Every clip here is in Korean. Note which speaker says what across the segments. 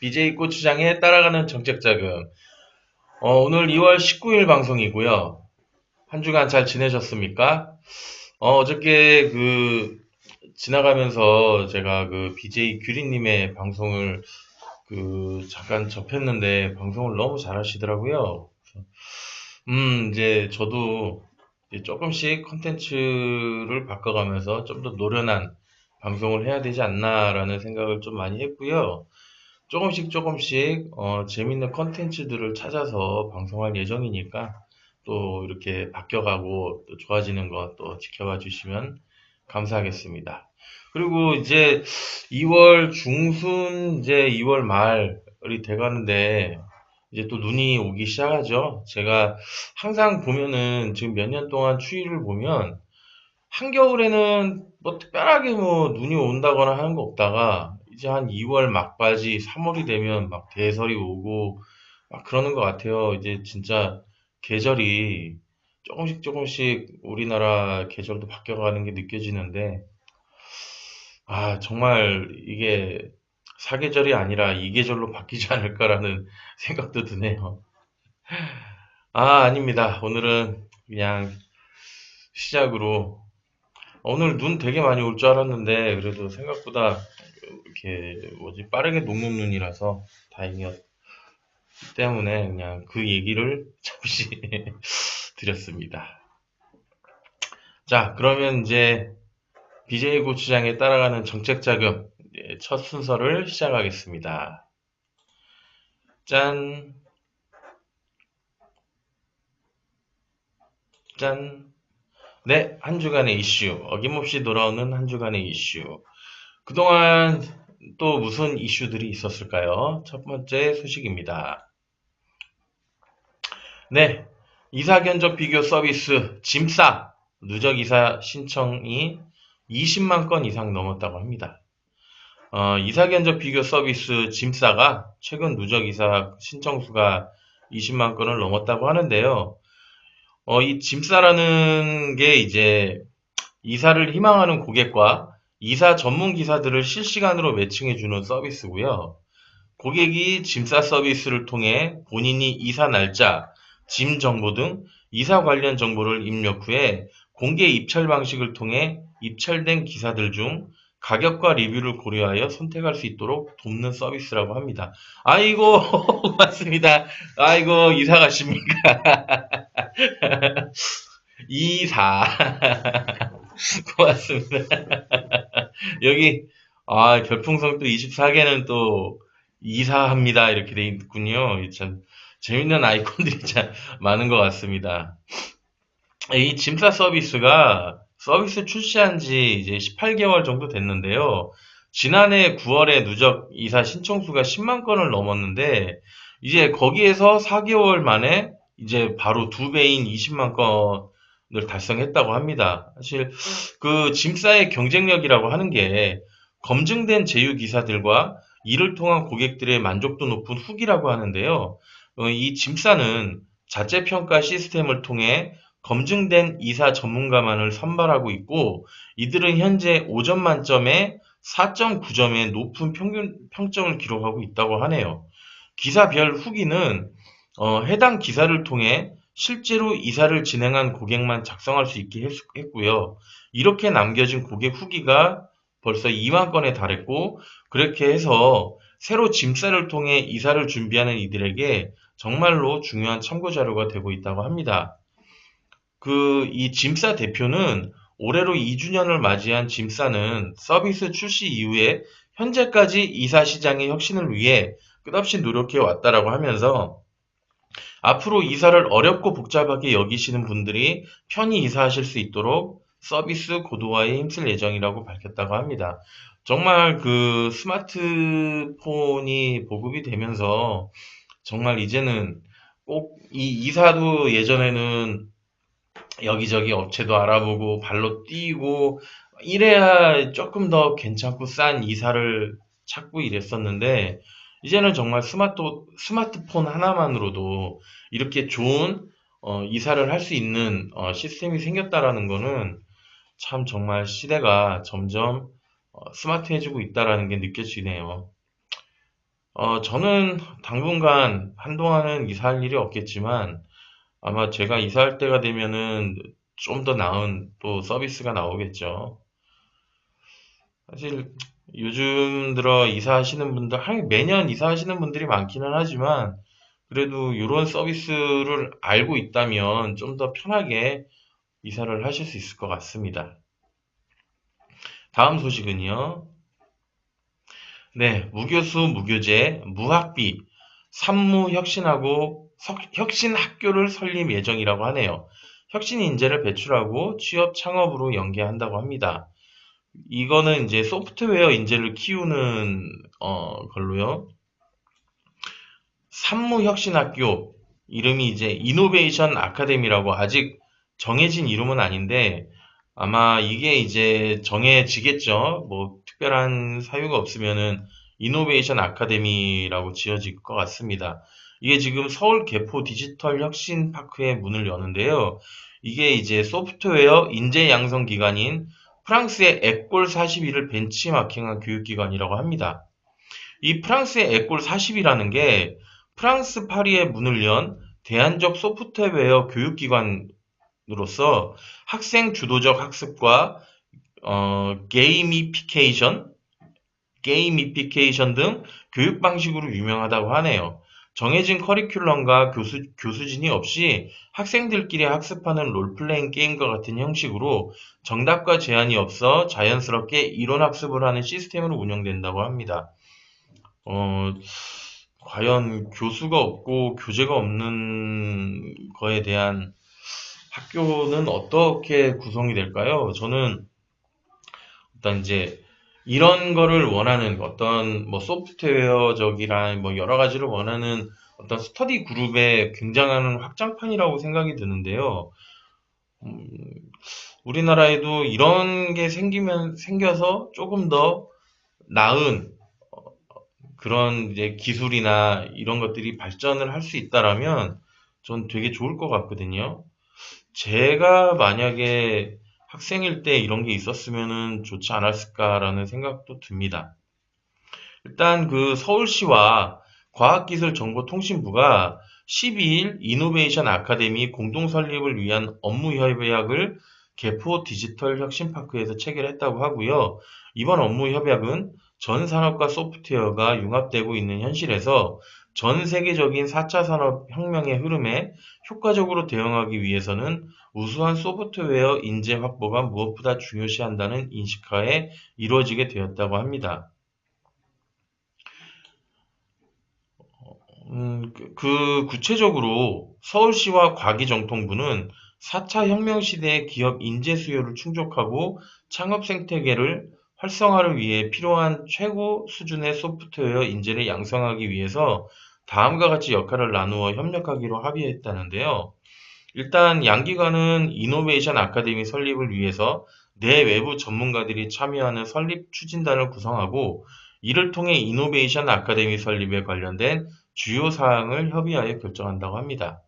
Speaker 1: BJ 고추장에 따라가는 정책자금. 오늘 2월 19일 방송이고요. 한 주간 잘 지내셨습니까? 어저께 지나가면서 제가 BJ 규리님의 방송을 잠깐 접했는데 방송을 너무 잘하시더라고요. 이제 저도 이제 조금씩 컨텐츠를 바꿔가면서 좀 더 노련한 방송을 해야 되지 않나라는 생각을 좀 많이 했고요. 조금씩 조금씩 재밌는 컨텐츠들을 찾아서 방송할 예정이니까 또 이렇게 바뀌어가고 또 좋아지는 거 또 지켜봐 주시면 감사하겠습니다. 그리고 이제 2월 중순, 이제 2월 말이 돼가는데 이제 또 눈이 오기 시작하죠. 제가 항상 보면은 지금 몇 년 동안 추이를 보면 한겨울에는 뭐 특별하게 뭐 눈이 온다거나 하는 거 없다가 이제 한 2월 막바지 3월이 되면 막 대설이 오고 막 그러는 것 같아요. 이제 진짜 계절이 조금씩 조금씩 우리나라 계절도 바뀌어가는 게 느껴지는데 정말 이게 사계절이 아니라 이계절로 바뀌지 않을까라는 생각도 드네요. 아닙니다. 오늘은 그냥 시작으로 오늘 눈 되게 많이 올 줄 알았는데 그래도 생각보다 이렇게 뭐지 빠르게 녹는 눈이라서 다행이었기 때문에 그냥 그 얘기를 잠시 드렸습니다. 자, 그러면 이제 BJ 고추장에 따라가는 정책자금 이제 첫 순서를 시작하겠습니다. 짠, 짠. 네, 한 주간의 이슈. 어김없이 돌아오는 한 주간의 이슈. 그동안 또 무슨 이슈들이 있었을까요? 첫 번째 소식입니다. 네, 이사 견적 비교 서비스 짐싸 누적 이사 신청이 20만 건 이상 넘었다고 합니다. 이사 견적 비교 서비스 짐싸가 최근 누적 이사 신청 수가 20만 건을 넘었다고 하는데요. 이 짐싸라는 게 이제 이사를 희망하는 고객과 이사 전문 기사들을 실시간으로 매칭해주는 서비스고요. 고객이 짐싸 서비스를 통해 본인이 이사 날짜, 짐 정보 등 이사 관련 정보를 입력 후에 공개 입찰 방식을 통해 입찰된 기사들 중 가격과 리뷰를 고려하여 선택할 수 있도록 돕는 서비스라고 합니다. 아이고, 고맙습니다. 아이고, 이사 가십니까? 이사. 고맙습니다. 여기, 별풍선 또 24개는 또 이사합니다. 이렇게 돼 있군요. 참, 재밌는 아이콘들이 참 많은 것 같습니다. 이 짐사 서비스가 서비스 출시한 지 이제 18개월 정도 됐는데요. 지난해 9월에 누적 이사 신청수가 10만 건을 넘었는데, 이제 거기에서 4개월 만에 이제 바로 두 배인 20만 건을 달성했다고 합니다. 사실 그 짐사의 경쟁력이라고 하는 게 검증된 제휴 기사들과 이를 통한 고객들의 만족도 높은 후기라고 하는데요. 이 짐사는 자체 평가 시스템을 통해 검증된 이사 전문가만을 선발하고 있고, 이들은 현재 5점 만점에 4.9점의 높은 평균 평점을 기록하고 있다고 하네요. 기사별 후기는 해당 기사를 통해 실제로 이사를 진행한 고객만 작성할 수 있게 했고요. 이렇게 남겨진 고객 후기가 벌써 2만 건에 달했고, 그렇게 해서 새로 짐싸를 통해 이사를 준비하는 이들에게 정말로 중요한 참고 자료가 되고 있다고 합니다. 이 짐싸 대표는 올해로 2주년을 맞이한 짐싸는 서비스 출시 이후에 현재까지 이사 시장의 혁신을 위해 끝없이 노력해 왔다라고 하면서 앞으로 이사를 어렵고 복잡하게 여기시는 분들이 편히 이사하실 수 있도록 서비스 고도화에 힘쓸 예정이라고 밝혔다고 합니다. 정말 그 스마트폰이 보급이 되면서 정말 이제는 꼭 이 이사도 예전에는 여기저기 업체도 알아보고 발로 뛰고 이래야 조금 더 괜찮고 싼 이사를 찾고 이랬었는데, 이제는 정말 스마트폰 하나만으로도 이렇게 좋은 이사를 할 수 있는 시스템이 생겼다라는 거는 참 정말 시대가 점점 스마트해지고 있다라는 게 느껴지네요. 저는 당분간 한동안은 이사할 일이 없겠지만 아마 제가 이사할 때가 되면은 좀 더 나은 또 서비스가 나오겠죠. 사실 요즘 들어 이사하시는 분들, 매년 이사하시는 분들이 많기는 하지만 그래도 이런 서비스를 알고 있다면 좀 더 편하게 이사를 하실 수 있을 것 같습니다. 다음 소식은요. 네, 무교수, 무교재, 무학비, 산무 혁신하고 혁신 학교를 설립 예정이라고 하네요. 혁신 인재를 배출하고 취업 창업으로 연계한다고 합니다. 이거는 이제 소프트웨어 인재를 키우는 걸로요. 산무혁신학교 이름이 이제 이노베이션 아카데미라고 아직 정해진 이름은 아닌데 아마 이게 이제 정해지겠죠. 뭐 특별한 사유가 없으면은 이노베이션 아카데미라고 지어질 것 같습니다. 이게 지금 서울 개포 디지털 혁신 파크에 문을 여는데요. 이게 이제 소프트웨어 인재 양성 기관인 프랑스의 에꼴 42를 벤치마킹한 교육기관이라고 합니다. 이 프랑스의 에꼴 40이라는 게 프랑스 파리에 문을 연 대안적 소프트웨어 교육기관으로서 학생 주도적 학습과 게이미피케이션 등 교육 방식으로 유명하다고 하네요. 정해진 커리큘럼과 교수진이 없이 학생들끼리 학습하는 롤플레잉 게임과 같은 형식으로 정답과 제한이 없어 자연스럽게 이론 학습을 하는 시스템으로 운영된다고 합니다. 어, 과연 교수가 없고 교재가 없는 거에 대한 학교는 어떻게 구성이 될까요? 저는 일단 이제 이런 거를 원하는 어떤 뭐 소프트웨어적이랑 뭐 여러 가지를 원하는 어떤 스터디 그룹의 굉장한 확장판이라고 생각이 드는데요. 음, 우리나라에도 이런 게 생겨서 조금 더 나은 그런 이제 기술이나 이런 것들이 발전을 할 수 있다라면 전 되게 좋을 것 같거든요. 제가 만약에 학생일 때 이런 게 있었으면은 좋지 않았을까라는 생각도 듭니다. 일단 그 서울시와 과학기술정보통신부가 12일 이노베이션 아카데미 공동 설립을 위한 업무 협약을 개포 디지털 혁신파크에서 체결했다고 하고요. 이번 업무 협약은 전 산업과 소프트웨어가 융합되고 있는 현실에서 전 세계적인 4차 산업혁명의 흐름에 효과적으로 대응하기 위해서는 우수한 소프트웨어 인재 확보가 무엇보다 중요시한다는 인식하에 이루어지게 되었다고 합니다. 구체적으로 서울시와 과기정통부는 4차 혁명 시대의 기업 인재 수요를 충족하고 창업 생태계를 활성화를 위해 필요한 최고 수준의 소프트웨어 인재를 양성하기 위해서 다음과 같이 역할을 나누어 협력하기로 합의했다는데요. 일단 양기관은 이노베이션 아카데미 설립을 위해서 내외부 전문가들이 참여하는 설립 추진단을 구성하고 이를 통해 이노베이션 아카데미 설립에 관련된 주요 사항을 협의하여 결정한다고 합니다.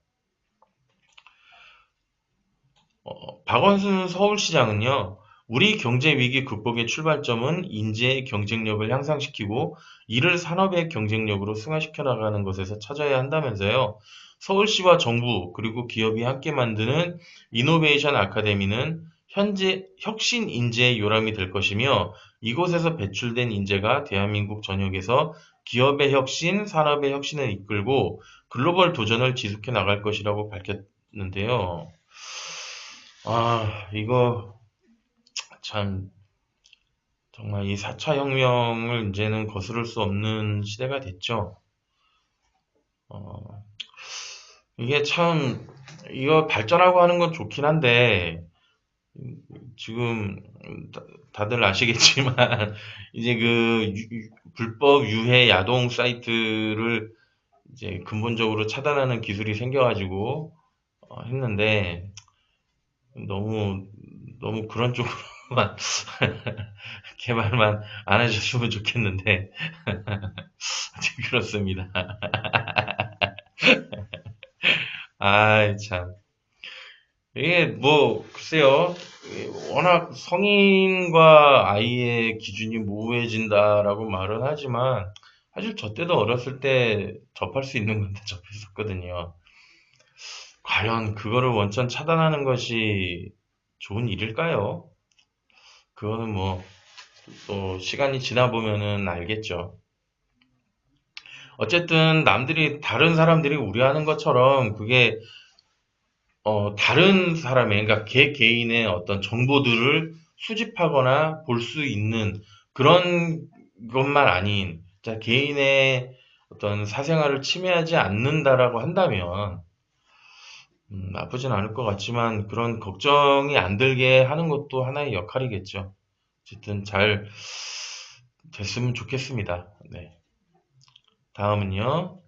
Speaker 1: 박원순 서울시장은요, 우리 경제 위기 극복의 출발점은 인재의 경쟁력을 향상시키고 이를 산업의 경쟁력으로 승화시켜 나가는 것에서 찾아야 한다면서요. 서울시와 정부 그리고 기업이 함께 만드는 이노베이션 아카데미는 현재 혁신 인재의 요람이 될 것이며 이곳에서 배출된 인재가 대한민국 전역에서 기업의 혁신, 산업의 혁신을 이끌고 글로벌 도전을 지속해 나갈 것이라고 밝혔는데요. 이거 참 정말 이 4차 혁명을 이제는 거스를 수 없는 시대가 됐죠. 어, 이게 참 이거 발전하고 하는 건 좋긴 한데 지금 다들 아시겠지만 이제 그 불법 유해 야동 사이트를 이제 근본적으로 차단하는 기술이 생겨가지고 했는데 너무 너무 그런 쪽으로만 개발만 안 하셨으면 좋겠는데 그렇습니다. 참 이게 뭐 글쎄요. 워낙 성인과 아이의 기준이 모호해진다라고 말은 하지만 사실 저 때도 어렸을 때 접할 수 있는 건데 접했었거든요. 과연 그거를 원천 차단하는 것이 좋은 일일까요? 그거는 뭐 또 시간이 지나 보면은 알겠죠. 어쨌든 남들이 다른 사람들이 우려하는 것처럼 그게 다른 사람의 그러니까 개 개인의 어떤 정보들을 수집하거나 볼 수 있는 그런 것만 아닌 자 개인의 어떤 사생활을 침해하지 않는다라고 한다면 나쁘진 않을 것 같지만 그런 걱정이 안 들게 하는 것도 하나의 역할이겠죠. 어쨌든 잘 됐으면 좋겠습니다. 네. 다음은요.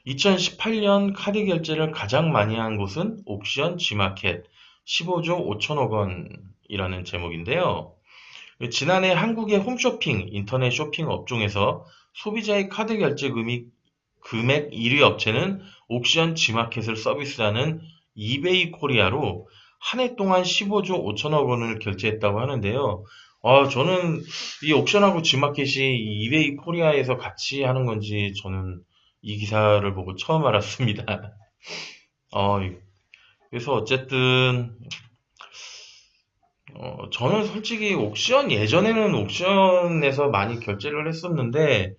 Speaker 1: 2018년 카드 결제를 가장 많이 한 곳은 옥션 G마켓 15조 5천억 원이라는 제목인데요. 지난해 한국의 홈쇼핑, 인터넷 쇼핑 업종에서 소비자의 카드 결제 금액 1위 업체는 옥션 G마켓을 서비스하는 이베이 코리아로 한 해 동안 15조 5천억 원을 결제했다고 하는데요. 저는 이 옥션하고 G마켓이 이베이 코리아에서 같이 하는 건지 저는 이 기사를 보고 처음 알았습니다. 어, 그래서 어쨌든 저는 솔직히 예전에는 옥션에서 많이 결제를 했었는데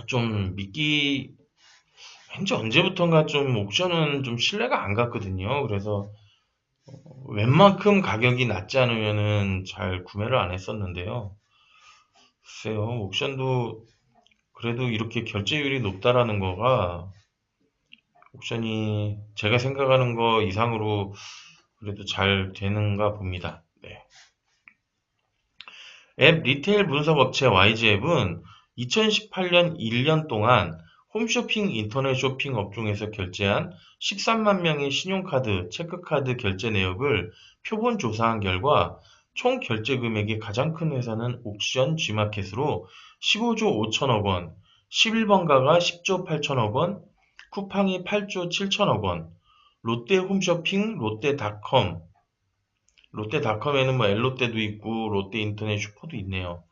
Speaker 1: 좀 왠지 언제부턴가 좀 옥션은 좀 신뢰가 안 갔거든요. 그래서 웬만큼 가격이 낮지 않으면은 잘 구매를 안 했었는데요. 글쎄요, 옥션도 그래도 이렇게 결제율이 높다라는 거가 옥션이 제가 생각하는 거 이상으로 그래도 잘 되는가 봅니다. 네. 앱 리테일 분석 업체 YG앱은 2018년 1년 동안 홈쇼핑, 인터넷 쇼핑 업종에서 결제한 13만 명의 신용카드, 체크카드 결제 내역을 표본 조사한 결과 총 결제 금액이 가장 큰 회사는 옥션 G마켓으로 15조 5천억 원, 11번가가 10조 8천억 원, 쿠팡이 8조 7천억 원, 롯데 홈쇼핑, 롯데닷컴에는 뭐 엘롯데도 있고 롯데 인터넷 슈퍼도 있네요.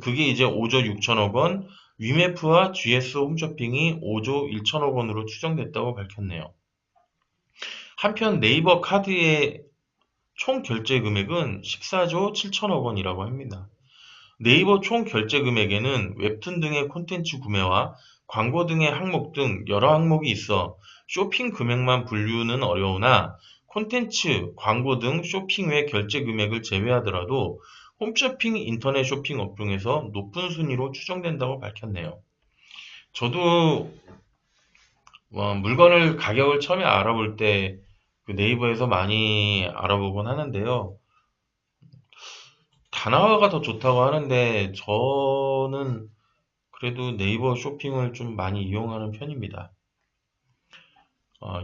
Speaker 1: 그게 이제 5조 6천억 원, 위메프와 GS 홈쇼핑이 5조 1천억 원으로 추정됐다고 밝혔네요. 한편 네이버 카드의 총 결제 금액은 14조 7천억 원이라고 합니다. 네이버 총 결제 금액에는 웹툰 등의 콘텐츠 구매와 광고 등의 항목 등 여러 항목이 있어 쇼핑 금액만 분류는 어려우나 콘텐츠, 광고 등 쇼핑 외 결제 금액을 제외하더라도 홈쇼핑, 인터넷 쇼핑 업종에서 높은 순위로 추정된다고 밝혔네요. 저도 물건을 가격을 처음에 알아볼 때 그 네이버에서 많이 알아보곤 하는데요. 다나와가 더 좋다고 하는데 저는 그래도 네이버 쇼핑을 좀 많이 이용하는 편입니다.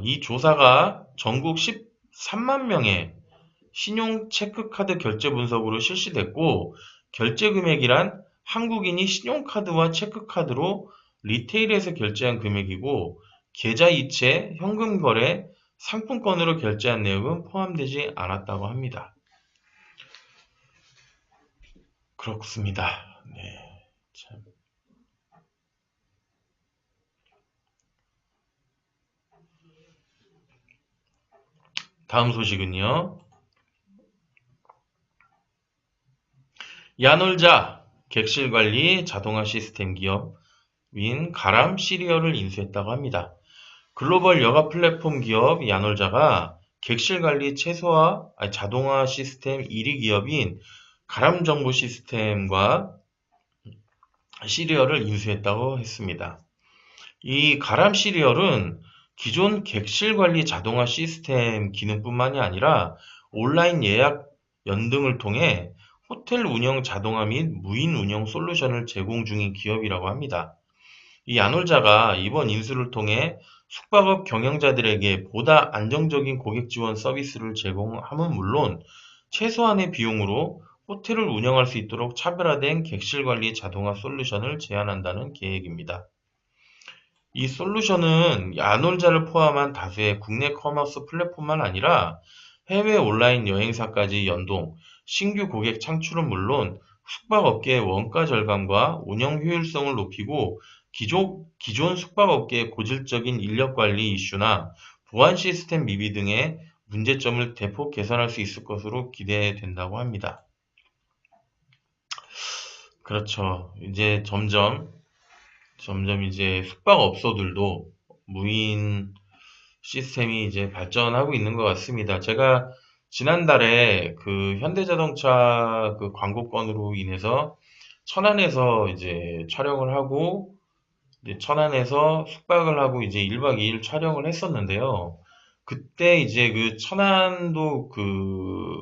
Speaker 1: 이 조사가 전국 13만 명의 신용 체크카드 결제 분석으로 실시됐고, 결제 금액이란 한국인이 신용카드와 체크카드로 리테일에서 결제한 금액이고, 계좌 이체, 현금 거래, 상품권으로 결제한 내역은 포함되지 않았다고 합니다. 그렇습니다. 네. 참. 다음 소식은요. 야놀자 객실 관리 자동화 시스템 기업인 가람 시리얼을 인수했다고 합니다. 글로벌 여가 플랫폼 기업 야놀자가 객실 관리 자동화 시스템 1위 기업인 가람 정보 시스템과 시리얼을 인수했다고 했습니다. 이 가람 시리얼은 기존 객실 관리 자동화 시스템 기능뿐만이 아니라 온라인 예약 연등을 통해 호텔 운영 자동화 및 무인 운영 솔루션을 제공 중인 기업이라고 합니다. 이 야놀자가 이번 인수를 통해 숙박업 경영자들에게 보다 안정적인 고객 지원 서비스를 제공함은 물론 최소한의 비용으로 호텔을 운영할 수 있도록 차별화된 객실 관리 자동화 솔루션을 제안한다는 계획입니다. 이 솔루션은 야놀자를 포함한 다수의 국내 커머스 플랫폼만 아니라 해외 온라인 여행사까지 연동, 신규 고객 창출은 물론 숙박업계의 원가 절감과 운영 효율성을 높이고 기존 숙박업계의 고질적인 인력 관리 이슈나 보안 시스템 미비 등의 문제점을 대폭 개선할 수 있을 것으로 기대된다고 합니다. 그렇죠. 이제 점점 이제 숙박업소들도 무인 시스템이 이제 발전하고 있는 것 같습니다. 제가 지난달에 그 현대자동차 그 광고건으로 인해서 천안에서 이제 촬영을 하고, 이제 천안에서 숙박을 하고 이제 1박 2일 촬영을 했었는데요. 그때 이제 그 천안도 그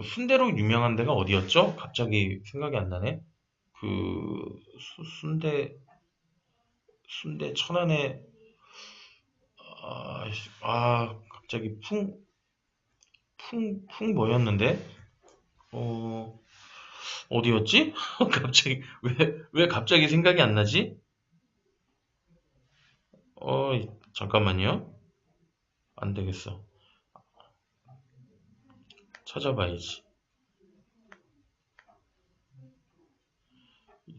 Speaker 1: 순대로 유명한 데가 어디였죠? 갑자기 생각이 안 나네. 그 순대 천안에 갑자기 풍 뭐였는데? 어, 어디였지? 갑자기, 왜 갑자기 생각이 안 나지? 잠깐만요. 안 되겠어. 찾아봐야지.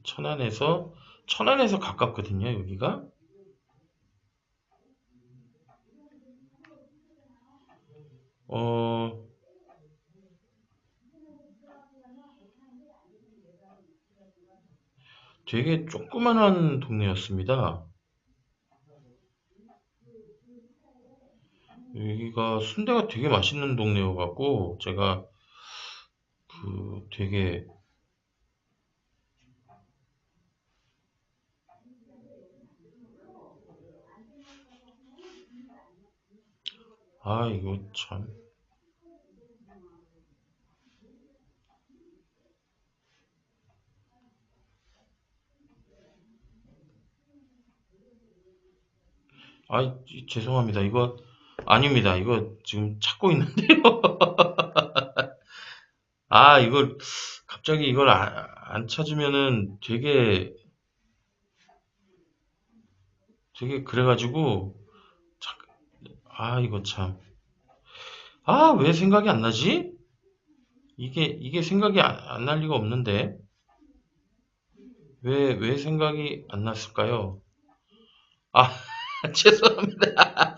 Speaker 1: 천안에서, 천안에서 가깝거든요, 여기가. 어, 되게 조그만한 동네였습니다. 여기가 순대가 되게 맛있는 동네여갖고, 제가 그 되게, 이거 참. 죄송합니다. 이거, 아닙니다. 이거 지금 찾고 있는데요. 이걸, 갑자기 이걸 안 찾으면은 되게 그래가지고, 자- 이거 참. 왜 생각이 안 나지? 이게 생각이 안 날 리가 없는데. 왜 생각이 안 났을까요? 아, 죄송합니다.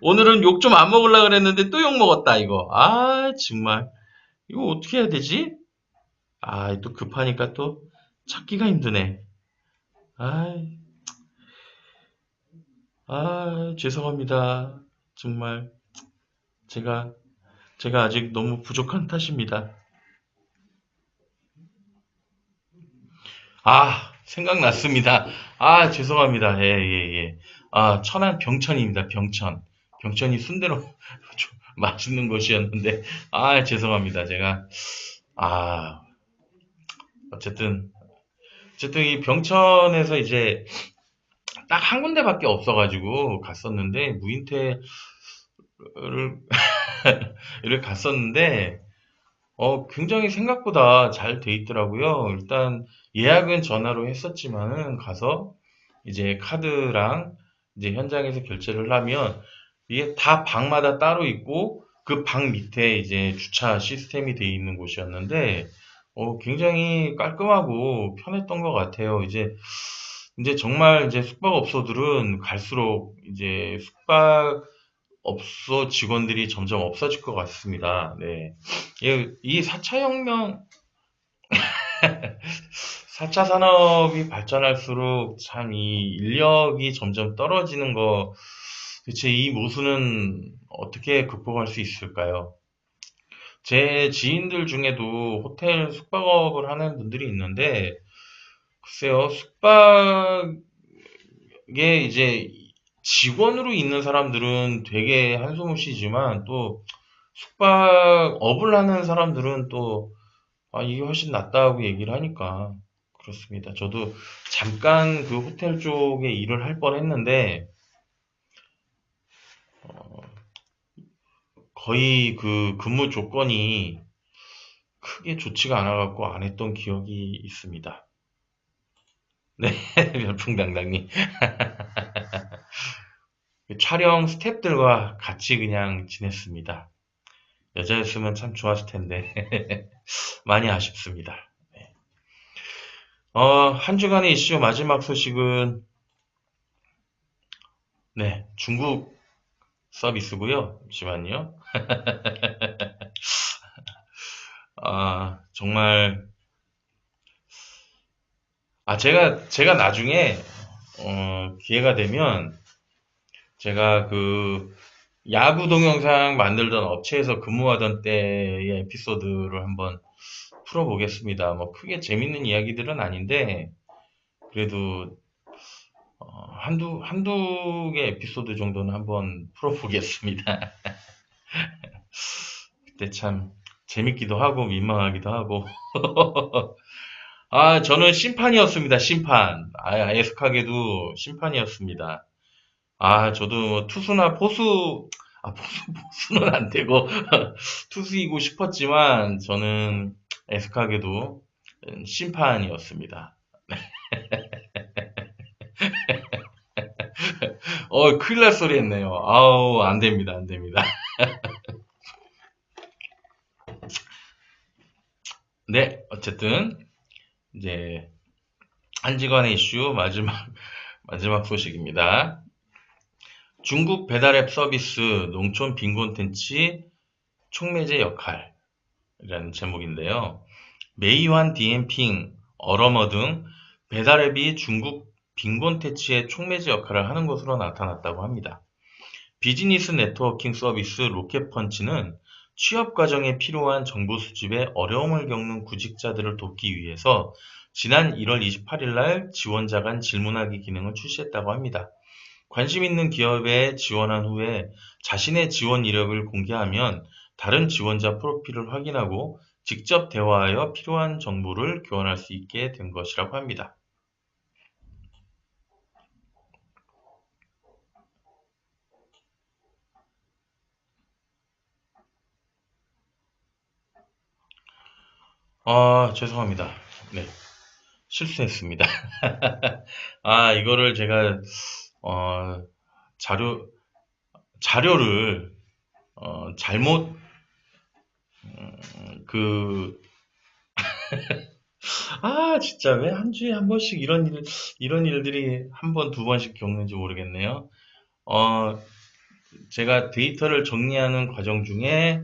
Speaker 1: 오늘은 욕 좀 안 먹으려고 그랬는데 또 욕 먹었다, 이거. 정말. 이거 어떻게 해야 되지? 또 급하니까 또 찾기가 힘드네. 아, 죄송합니다. 정말. 제가, 제가 아직 너무 부족한 탓입니다. 생각났습니다. 죄송합니다. 예, 예, 예. 천안 병천입니다. 병천. 병천이 순대로 좀 맛있는 곳이었는데, 죄송합니다. 제가, 아, 어쨌든, 어쨌든 이 병천에서 이제 딱 한 군데밖에 없어가지고 갔었는데, 무인태를, 를 갔었는데, 굉장히 생각보다 잘 돼 있더라고요. 일단 예약은 전화로 했었지만은 가서 이제 카드랑 이제 현장에서 결제를 하면 이게 다 방마다 따로 있고 그 방 밑에 이제 주차 시스템이 돼 있는 곳이었는데 굉장히 깔끔하고 편했던 것 같아요. 이제 정말 이제 숙박업소들은 갈수록 이제 숙박업소 직원들이 점점 없어질 것 같습니다. 네. 이 4차 혁명, 4차 산업이 발전할수록 참 이 인력이 점점 떨어지는 거, 대체 이 모순은 어떻게 극복할 수 있을까요? 제 지인들 중에도 호텔 숙박업을 하는 분들이 있는데, 글쎄요, 숙박에 이제 직원으로 있는 사람들은 되게 한숨을 쉬지만 또 숙박업을 하는 사람들은 또 이게 훨씬 낫다고 얘기를 하니까 그렇습니다. 저도 잠깐 그 호텔 쪽에 일을 할 뻔했는데 거의 그 근무 조건이 크게 좋지가 않아갖고 안 했던 기억이 있습니다. 네, 별풍당당님. 촬영 스태프들과 같이 그냥 지냈습니다. 여자였으면 참 좋았을 텐데 많이 아쉽습니다. 한 주간의 이슈 마지막 소식은, 네, 중국 서비스고요. 잠시만요. 정말, 제가 나중에, 기회가 되면, 제가 야구 동영상 만들던 업체에서 근무하던 때의 에피소드를 한번 풀어보겠습니다. 뭐, 크게 재밌는 이야기들은 아닌데, 그래도, 한두 개 에피소드 정도는 한번 풀어보겠습니다. 그때 참 재밌기도 하고 민망하기도 하고. 저는 심판이었습니다. 심판. 애석하게도 심판이었습니다. 저도 뭐 투수나 포수, 포수는 안 되고, 투수이고 싶었지만, 저는 애석하게도 심판이었습니다. 큰일 날 소리 했네요. 아우, 안 됩니다. 안 됩니다. 네, 어쨌든, 이제, 한지관의 이슈 마지막 소식입니다. 중국 배달앱 서비스 농촌 빈곤텐치 촉매제 역할이라는 제목인데요. 메이완 디엠핑, 얼어머 등 배달앱이 중국 빈곤퇴치의 촉매제 역할을 하는 것으로 나타났다고 합니다. 비즈니스 네트워킹 서비스 로켓펀치는 취업 과정에 필요한 정보 수집에 어려움을 겪는 구직자들을 돕기 위해서 지난 1월 28일 날 지원자 간 질문하기 기능을 출시했다고 합니다. 관심 있는 기업에 지원한 후에 자신의 지원 이력을 공개하면 다른 지원자 프로필을 확인하고 직접 대화하여 필요한 정보를 교환할 수 있게 된 것이라고 합니다. 죄송합니다. 네, 실수했습니다. 이거를 제가, 어, 자료, 자료를, 잘못, 그, 진짜 왜 한 주에 한 번씩 이런 일들이 한 번, 두 번씩 겪는지 모르겠네요. 어, 제가 데이터를 정리하는 과정 중에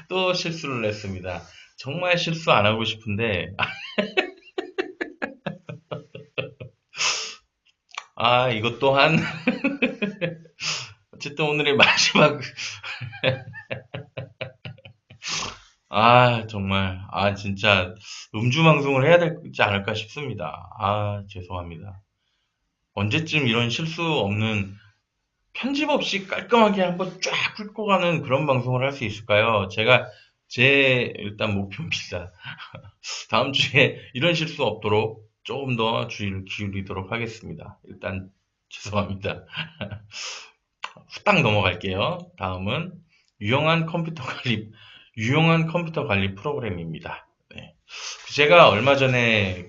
Speaker 1: 또 실수를 했습니다. 정말 실수 안 하고 싶은데, 이것 또한, 어쨌든 오늘의 마지막, 정말, 진짜, 음주방송을 해야 되지 않을까 싶습니다. 죄송합니다. 언제쯤 이런 실수 없는, 편집 없이 깔끔하게 한번 쫙 훑고 가는 그런 방송을 할 수 있을까요? 일단 목표입니다. 다음 주에 이런 실수 없도록 조금 더 주의를 기울이도록 하겠습니다. 일단, 죄송합니다. 후딱 넘어갈게요. 다음은 유용한 컴퓨터 관리, 유용한 컴퓨터 관리 프로그램입니다. 네. 제가 얼마 전에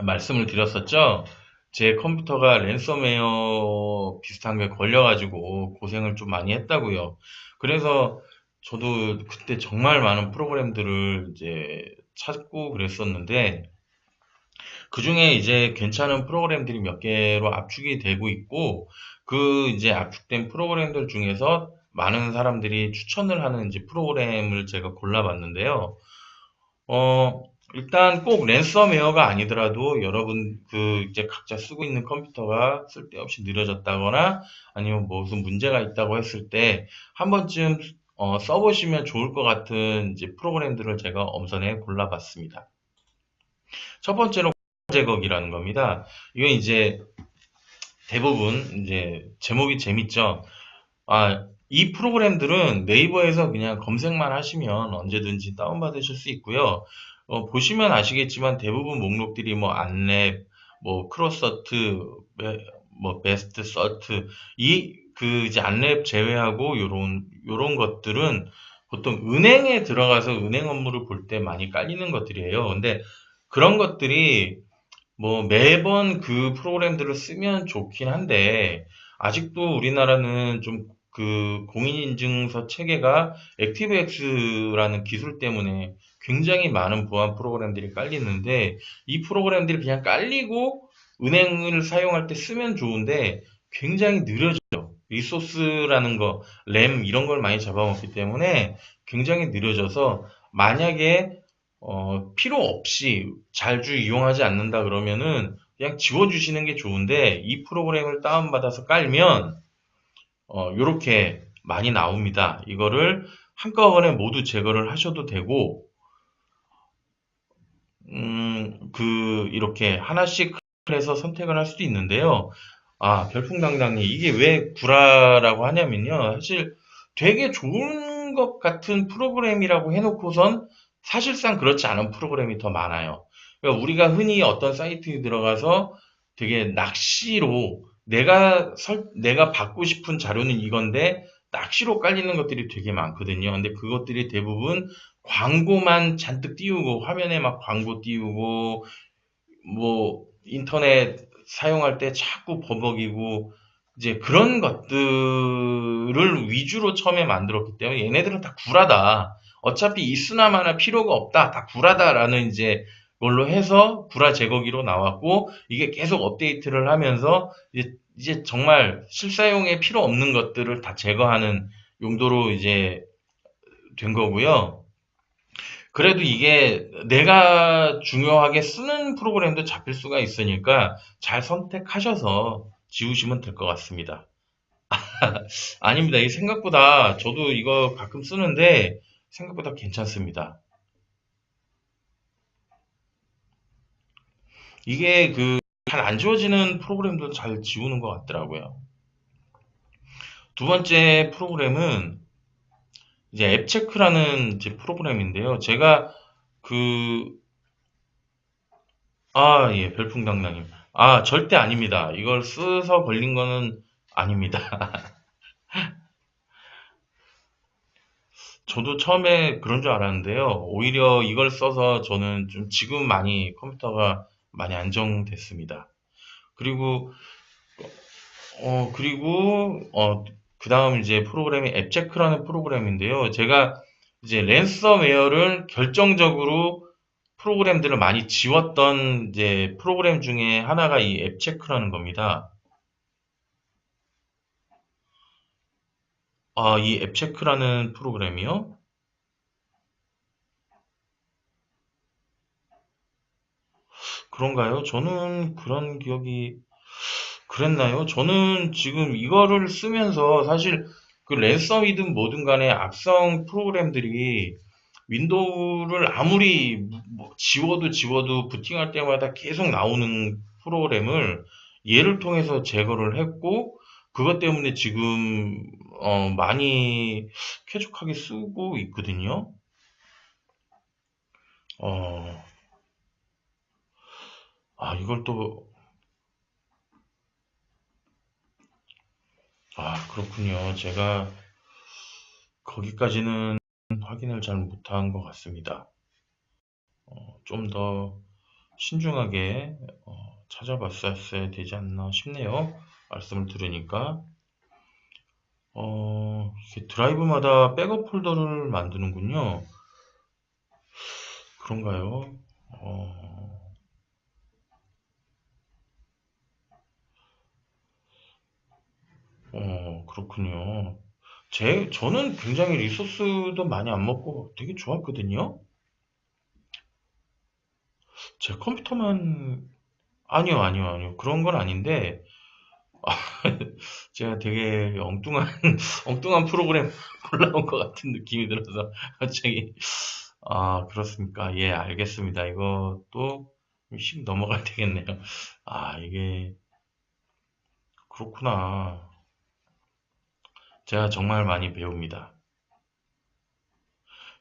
Speaker 1: 말씀을 드렸었죠. 제 컴퓨터가 랜섬웨어 비슷한 게 걸려가지고 고생을 좀 많이 했다고요. 그래서 저도 그때 정말 많은 프로그램들을 이제 찾고 그랬었는데, 그 중에 이제 괜찮은 프로그램들이 몇 개로 압축이 되고 있고, 이제 압축된 프로그램들 중에서 많은 사람들이 추천을 하는 이제 프로그램을 제가 골라봤는데요. 어, 일단 꼭 랜섬웨어가 아니더라도 여러분 이제 각자 쓰고 있는 컴퓨터가 쓸데없이 느려졌다거나 아니면 무슨 문제가 있다고 했을 때 한 번쯤 써보시면 좋을 것 같은 이제 프로그램들을 제가 엄선해 골라봤습니다. 첫 번째로 제거기라는 겁니다. 이건 이제 대부분 이제 제목이 재밌죠. 이 프로그램들은 네이버에서 그냥 검색만 하시면 언제든지 다운받으실 수 있고요. 보시면 아시겠지만 대부분 목록들이 뭐 안랩, 뭐 크로서트, 뭐 베스트 서트, 이제 안랩 제외하고 요런 것들은 보통 은행에 들어가서 은행 업무를 볼 때 많이 깔리는 것들이에요. 근데 그런 것들이 뭐 매번 그 프로그램들을 쓰면 좋긴 한데 아직도 우리나라는 좀 공인인증서 체계가 액티브엑스라는 기술 때문에 굉장히 많은 보안 프로그램들이 깔리는데 이 프로그램들이 그냥 깔리고 은행을 사용할 때 쓰면 좋은데 굉장히 느려져요. 리소스라는 거, 램 이런 걸 많이 잡아먹기 때문에 굉장히 느려져서 만약에 필요 없이 자주 이용하지 않는다 그러면은 그냥 지워주시는 게 좋은데 이 프로그램을 다운받아서 깔면 요렇게 많이 나옵니다. 이거를 한꺼번에 모두 제거를 하셔도 되고 이렇게 하나씩 해서 선택을 할 수도 있는데요. 아, 별풍당당님, 이게 왜 구라라고 하냐면요. 사실 되게 좋은 것 같은 프로그램이라고 해놓고선 사실상 그렇지 않은 프로그램이 더 많아요. 그러니까 우리가 흔히 어떤 사이트에 들어가서 되게 낚시로 내가 받고 싶은 자료는 이건데 낚시로 깔리는 것들이 되게 많거든요. 근데 그것들이 대부분 광고만 잔뜩 띄우고 화면에 막 광고 띄우고 뭐 인터넷 사용할 때 자꾸 버벅이고 이제 그런 것들을 위주로 처음에 만들었기 때문에 얘네들은 다 구라다. 어차피 있으나 마나 필요가 없다. 다 구라다라는 이제 걸로 해서 구라 제거기로 나왔고 이게 계속 업데이트를 하면서 이제 정말 실사용에 필요 없는 것들을 다 제거하는 용도로 이제 된 거고요. 그래도 이게 내가 중요하게 쓰는 프로그램도 잡힐 수가 있으니까 잘 선택하셔서 지우시면 될 것 같습니다. 아닙니다. 이 생각보다 저도 이거 가끔 쓰는데 생각보다 괜찮습니다. 이게 잘 안 지워지는 프로그램도 잘 지우는 것 같더라고요. 두 번째 프로그램은 이제 앱체크라는 이제 프로그램인데요. 제가 그 예, 별풍당당님. 아, 절대 아닙니다. 이걸 써서 걸린 거는 아닙니다. 저도 처음에 그런 줄 알았는데요. 오히려 이걸 써서 저는 좀 지금 많이 컴퓨터가 많이 안정됐습니다. 그리고, 그 다음 이제 프로그램이 앱체크라는 프로그램인데요. 제가 이제 랜섬웨어를 결정적으로 프로그램들을 많이 지웠던 이제 프로그램 중에 하나가 이 앱체크라는 겁니다. 이 앱체크라는 프로그램이요? 그런가요? 저는 그런 기억이 그랬나요? 저는 지금 이거를 쓰면서 사실 그 랜섬이든 뭐든 간에 악성 프로그램들이 윈도우를 아무리 지워도 부팅할 때마다 계속 나오는 프로그램을 얘를 통해서 제거를 했고 그것 때문에 지금 많이 쾌적하게 쓰고 있거든요. 어, 이걸 또 그렇군요. 제가 거기까지는 확인을 잘 못한 것 같습니다. 좀 더 신중하게 찾아봤어야 되지 않나 싶네요. 말씀을 들으니까. 이게 드라이브마다 백업 폴더를 만드는군요. 그런가요? 어, 그렇군요. 저는 굉장히 리소스도 많이 안 먹고 되게 좋았거든요. 제 컴퓨터만, 아니요, 아니요, 아니요. 그런 건 아닌데, 제가 되게 엉뚱한, 엉뚱한 프로그램 올라온 것 같은 느낌이 들어서 갑자기, 그렇습니까? 예, 알겠습니다. 이것도 씩 넘어가야 되겠네요. 이게, 그렇구나. 제가 정말 많이 배웁니다.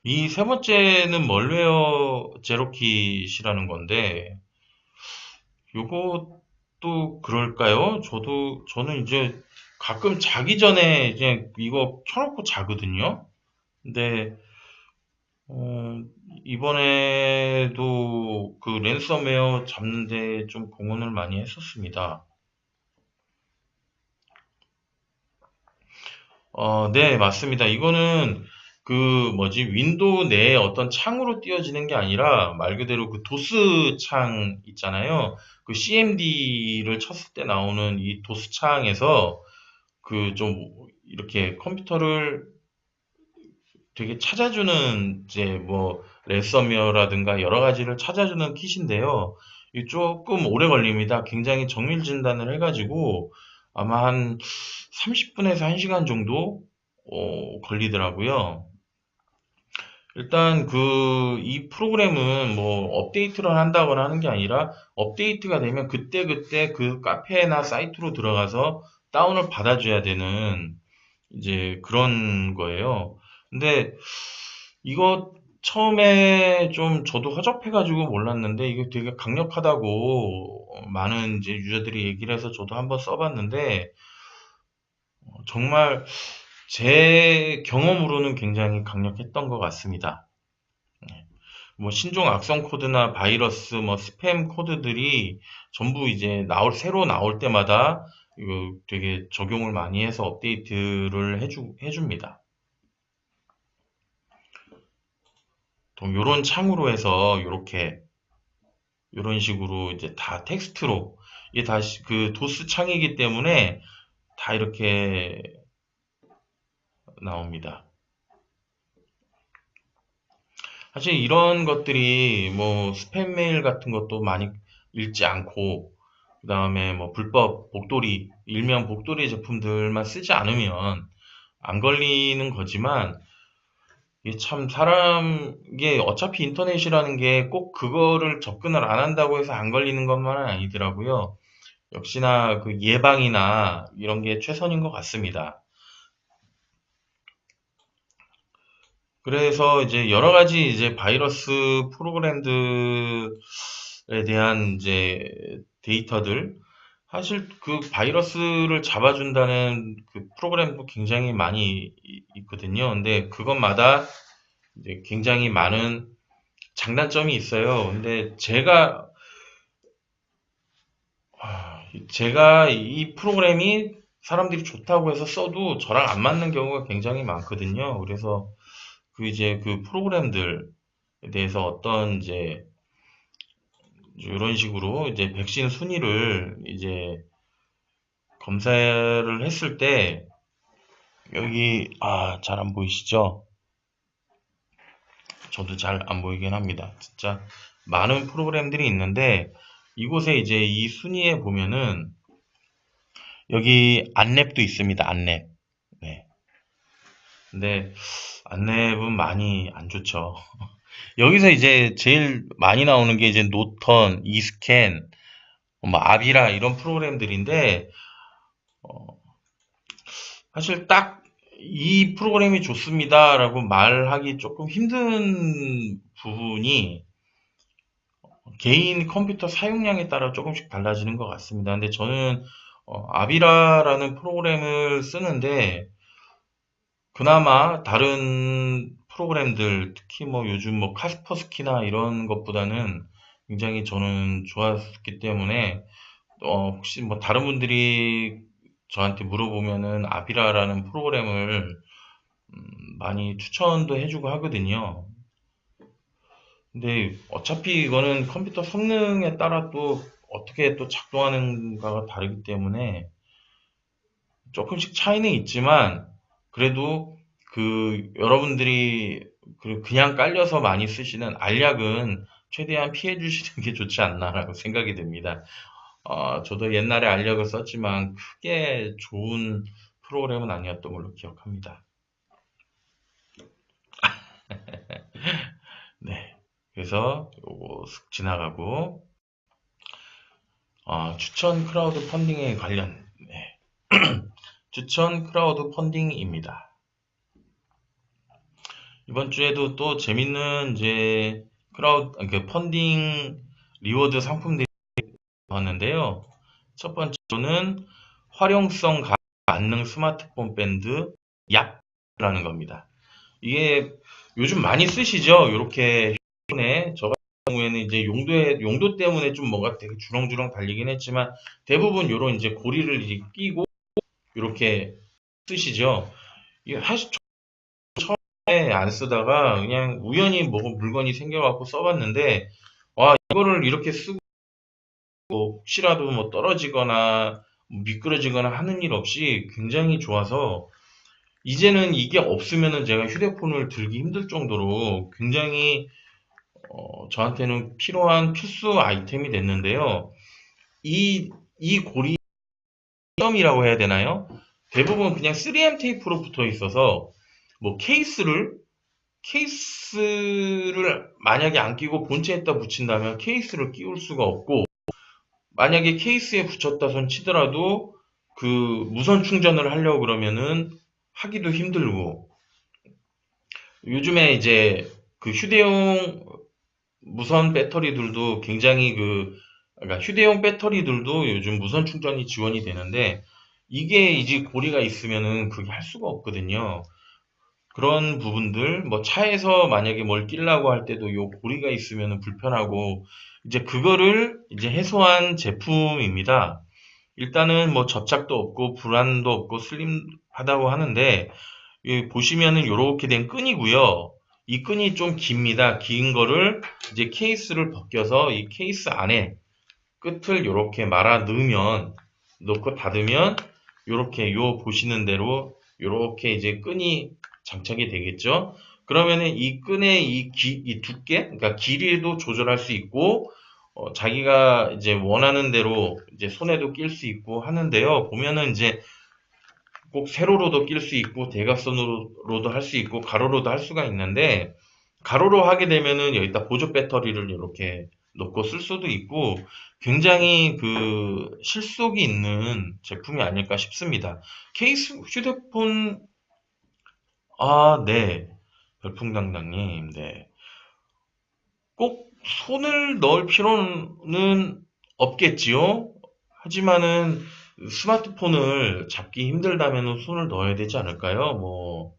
Speaker 1: 이 세 번째는 멀웨어 제로킷이라는 건데, 요것도 그럴까요? 저는 이제 가끔 자기 전에 이제 이거 켜놓고 자거든요. 근데 어, 이번에도 그 랜섬웨어 잡는데 좀 공헌을 많이 했었습니다. 네, 맞습니다. 이거는 그 뭐지 윈도우 내에 어떤 창으로 띄워지는 게 아니라 말 그대로 그 도스 창 있잖아요. 그 CMD를 쳤을 때 나오는 이 도스 창에서 그 좀 이렇게 컴퓨터를 되게 찾아주는 이제 뭐 랜섬웨어라든가 여러 가지를 찾아주는 킷인데요. 이 조금 오래 걸립니다. 굉장히 정밀 진단을 해가지고 아마 한 30분에서 1시간 정도 걸리더라고요. 일단 이 프로그램은 뭐 업데이트를 한다거나 하는 게 아니라 업데이트가 되면 그때그때 그 카페나 사이트로 들어가서 다운을 받아줘야 되는 이제 그런 거예요. 근데 이거 처음에 좀 저도 허접해가지고 몰랐는데 이게 되게 강력하다고 많은 이제 유저들이 얘기를 해서 저도 한번 써봤는데 정말 제 경험으로는 굉장히 강력했던 것 같습니다. 뭐 신종 악성 코드나 바이러스, 뭐 스팸 코드들이 전부 이제 새로 나올 때마다 이거 되게 적용을 많이 해서 업데이트를 해줍니다. 요런 창으로 해서 요런 식으로 이제 다 텍스트로 이게 다 그 도스 창이기 때문에 다 이렇게 나옵니다. 사실 이런 것들이 뭐 스팸 메일 같은 것도 많이 읽지 않고 그다음에 뭐 불법 복돌이 일명 복돌이 제품들만 쓰지 않으면 안 걸리는 거지만 이게 참 이게 어차피 인터넷이라는 게 꼭 그거를 접근을 안 한다고 해서 안 걸리는 것만은 아니더라고요. 역시나 그 예방이나 이런 게 최선인 것 같습니다. 그래서 이제 여러 가지 이제 바이러스 프로그램들에 대한 이제 데이터들, 사실 그 바이러스를 잡아준다는 그 프로그램도 굉장히 많이 있거든요. 근데 그것마다 이제 굉장히 많은 장단점이 있어요. 근데 제가 이 프로그램이 사람들이 좋다고 해서 써도 저랑 안 맞는 경우가 굉장히 많거든요. 그래서 이제 그 프로그램들에 대해서 어떤 이제 이런 식으로 이제 백신 순위를 이제 검사를 했을 때 여기 잘 안 보이시죠? 저도 잘 안 보이긴 합니다. 진짜 많은 프로그램들이 있는데 이곳에 이제 이 순위에 보면은 여기 안랩도 있습니다. 안랩. 네. 근데 안랩은 많이 안 좋죠. 여기서 이제 제일 많이 나오는 게 이제 노턴, 이스캔, 뭐 아비라 이런 프로그램들인데 어, 사실 딱 이 프로그램이 좋습니다라고 말하기 조금 힘든 부분이 개인 컴퓨터 사용량에 따라 조금씩 달라지는 것 같습니다. 근데 저는 아비라라는 프로그램을 쓰는데 그나마 다른 프로그램들 특히 뭐 요즘 뭐 카스퍼스키나 이런 것보다는 굉장히 저는 좋았기 때문에 혹시 뭐 다른 분들이 저한테 물어보면은 아비라라는 프로그램을 많이 추천도 해주고 하거든요. 근데 어차피 이거는 컴퓨터 성능에 따라 또 어떻게 또 작동하는가가 다르기 때문에 조금씩 차이는 있지만 그래도 그 여러분들이 그냥 깔려서 많이 쓰시는 알약은 최대한 피해 주시는 게 좋지 않나라고 생각이 듭니다. 저도 옛날에 알약을 썼지만 크게 좋은 프로그램은 아니었던 걸로 기억합니다. 네. 그래서 요거 슥 지나가고 추천 크라우드 펀딩에 관련 네. 추천 크라우드 펀딩입니다. 이번 주에도 또 재밌는 이제 그 펀딩 리워드 상품들이 나왔는데요. 첫 번째로는 활용성 만능 스마트폰 밴드 얍라는 겁니다. 이게 요즘 많이 쓰시죠? 이렇게 휴대폰에 저 같은 경우에는 이제 용도 때문에 좀 뭔가 되게 주렁주렁 달리긴 했지만 대부분 요런 이제 고리를 이제 끼고 이렇게 쓰시죠. 이게 사실 안 쓰다가 그냥 우연히 뭐 물건이 생겨갖고 써봤는데, 와, 이거를 이렇게 쓰고 혹시라도 뭐 떨어지거나 미끄러지거나 하는 일 없이 굉장히 좋아서 이제는 이게 없으면은 제가 휴대폰을 들기 힘들 정도로 굉장히 저한테는 필요한 필수 아이템이 됐는데요. 이 고리점이라고 해야 되나요? 대부분 그냥 3M 테이프로 붙어 있어서 뭐 케이스를 만약에 안 끼고 본체에다 붙인다면 케이스를 끼울 수가 없고, 만약에 케이스에 붙였다 손 치더라도 그 무선 충전을 하려고 그러면은 하기도 힘들고, 요즘에 이제 그 휴대용 무선 배터리들도 굉장히 그러니까 휴대용 배터리들도 요즘 무선 충전이 지원이 되는데, 이게 이제 고리가 있으면은 그게 할 수가 없거든요. 그런 부분들, 뭐 차에서 만약에 뭘 끼려고 할 때도 요 고리가 있으면 불편하고, 이제 그거를 이제 해소한 제품입니다. 일단은 뭐 접착도 없고 불안도 없고 슬림하다고 하는데, 보시면은 요렇게 된 끈이고요. 이 끈이 좀 깁니다. 긴 거를 이제 케이스를 벗겨서 이 케이스 안에 끝을 요렇게 말아 넣으면, 넣고 닫으면 요렇게 요 보시는 대로 요렇게 이제 끈이 장착이 되겠죠. 그러면은 이 끈의 이 두께, 그러니까 길이도 조절할 수 있고, 자기가 이제 원하는 대로 이제 손에도 낄 수 있고 하는데요. 보면은 이제 꼭 세로로도 낄 수 있고 대각선으로도 할 수 있고 가로로도 할 수가 있는데, 가로로 하게 되면은 여기다 보조 배터리를 이렇게 넣고 쓸 수도 있고 굉장히 그 실속이 있는 제품이 아닐까 싶습니다. 케이스 휴대폰. 네. 별풍당당님, 네. 꼭 손을 넣을 필요는 없겠지요? 하지만은 스마트폰을 잡기 힘들다면 손을 넣어야 되지 않을까요? 뭐,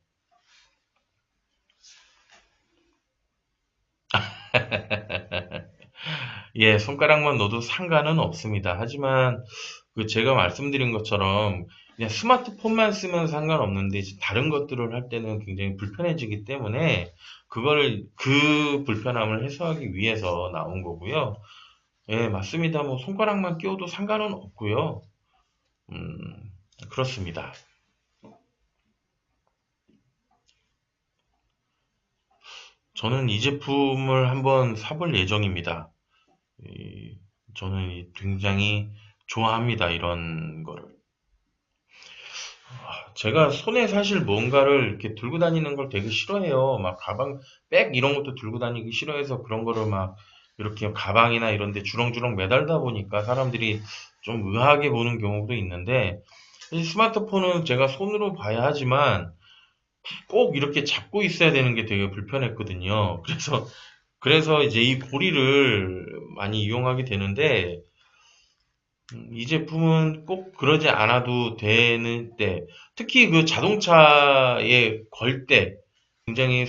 Speaker 1: 예, 손가락만 넣어도 상관은 없습니다. 하지만 그 제가 말씀드린 것처럼 그냥 스마트폰만 쓰면 상관없는데 이제 다른 것들을 할 때는 굉장히 불편해지기 때문에 그거를 그 불편함을 해소하기 위해서 나온 거고요. 예, 맞습니다. 뭐 손가락만 끼워도 상관은 없고요. 음, 그렇습니다. 저는 이 제품을 한번 사볼 예정입니다. 이- 저는 굉장히 좋아합니다. 이런 거를. 제가 손에 사실 뭔가를 이렇게 들고 다니는 걸 되게 싫어해요. 막 가방, 백 이런 것도 들고 다니기 싫어해서 그런 거를 막 이렇게 가방이나 이런 데 주렁주렁 매달다 보니까 사람들이 좀 의아하게 보는 경우도 있는데, 이 스마트폰은 제가 손으로 봐야 하지만 꼭 이렇게 잡고 있어야 되는 게 되게 불편했거든요. 그래서 이제 이 고리를 많이 이용하게 되는데, 이 제품은 꼭 그러지 않아도 되는 때, 특히 그 자동차에 걸 때 굉장히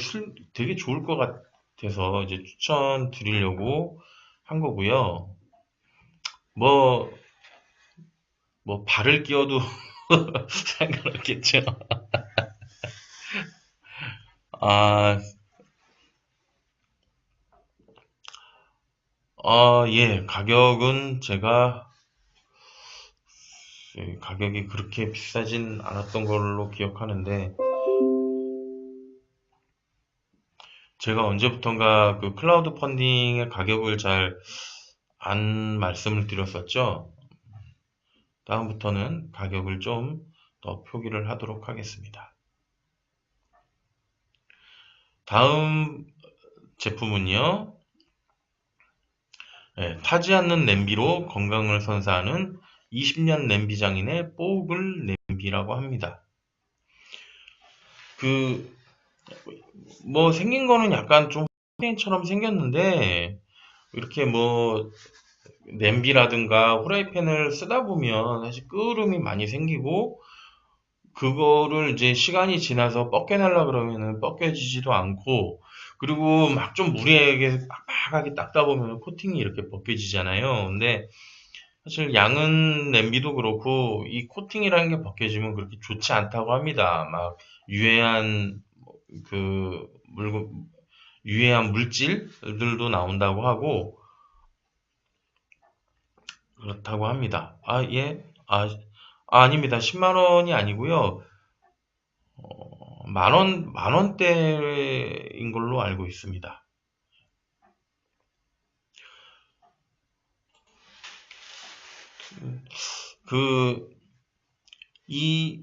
Speaker 1: 되게 좋을 것 같아서 이제 추천드리려고 한 거고요. 뭐, 뭐, 발을 끼워도 상관없겠죠. 아, 예, 가격은 제가, 가격이 그렇게 비싸진 않았던 걸로 기억하는데, 제가 언제부턴가 그 클라우드 펀딩의 가격을 잘 안 말씀을 드렸었죠. 다음부터는 가격을 좀 더 표기를 하도록 하겠습니다. 다음 제품은요, 타지 않는 냄비로 건강을 선사하는 20년 냄비 장인의 뽀글 냄비라고 합니다. 그, 뭐 생긴 거는 약간 좀 후라이팬처럼 생겼는데, 이렇게 뭐 냄비라든가 후라이팬을 쓰다 보면 사실 끄름이 많이 생기고, 그거를 이제 시간이 지나서 벗겨내려 그러면은 벗겨지지도 않고, 그리고 막 좀 무리하게 빡빡하게 닦다 보면 코팅이 이렇게 벗겨지잖아요. 근데 사실 양은 냄비도 그렇고 이 코팅이라는 게 벗겨지면 그렇게 좋지 않다고 합니다. 막 유해한 그 유해한 물질들도 나온다고 하고 그렇다고 합니다. 아, 예? 아닙니다. 10만 원이 아니고요. 만 원대인 걸로 알고 있습니다. 그, 이,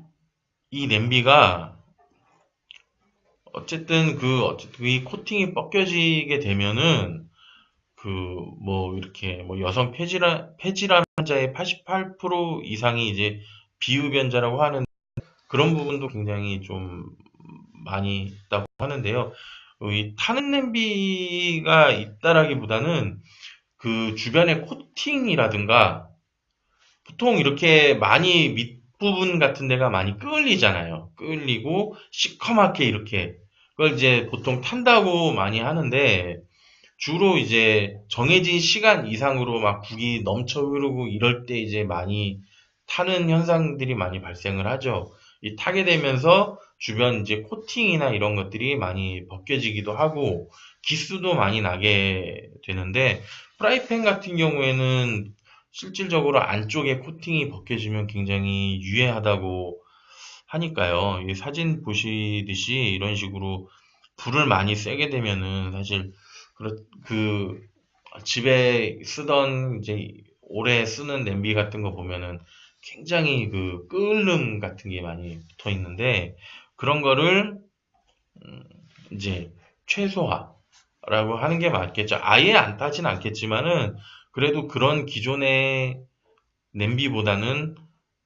Speaker 1: 이 냄비가 어쨌든 이 코팅이 벗겨지게 되면은 그 뭐 이렇게 뭐 여성 폐질환 환자의 88% 이상이 이제 비흡연자라고 하는 그런 부분도 굉장히 좀 많이 있다고 하는데요. 이 타는 냄비가 있다라기보다는 그 주변의 코팅이라든가 보통 이렇게 많이 밑부분 같은 데가 많이 끌리잖아요. 끌리고 시커멓게 이렇게 그걸 이제 보통 탄다고 많이 하는데 주로 이제 정해진 시간 이상으로 막 국이 넘쳐 흐르고 이럴 때 이제 많이 타는 현상들이 많이 발생을 하죠. 이 타게 되면서 주변 이제 코팅이나 이런 것들이 많이 벗겨지기도 하고 기스도 많이 나게 되는데 프라이팬 같은 경우에는 실질적으로 안쪽에 코팅이 벗겨지면 굉장히 유해하다고 하니까요. 이 사진 보시듯이 이런 식으로 불을 많이 세게 되면은 사실 그 집에 쓰던 이제 오래 쓰는 냄비 같은 거 보면은 굉장히 그 끓는 같은 게 많이 붙어 있는데 그런 거를 이제 최소화라고 하는 게 맞겠죠. 아예 안 타진 않겠지만은 그래도 그런 기존의 냄비보다는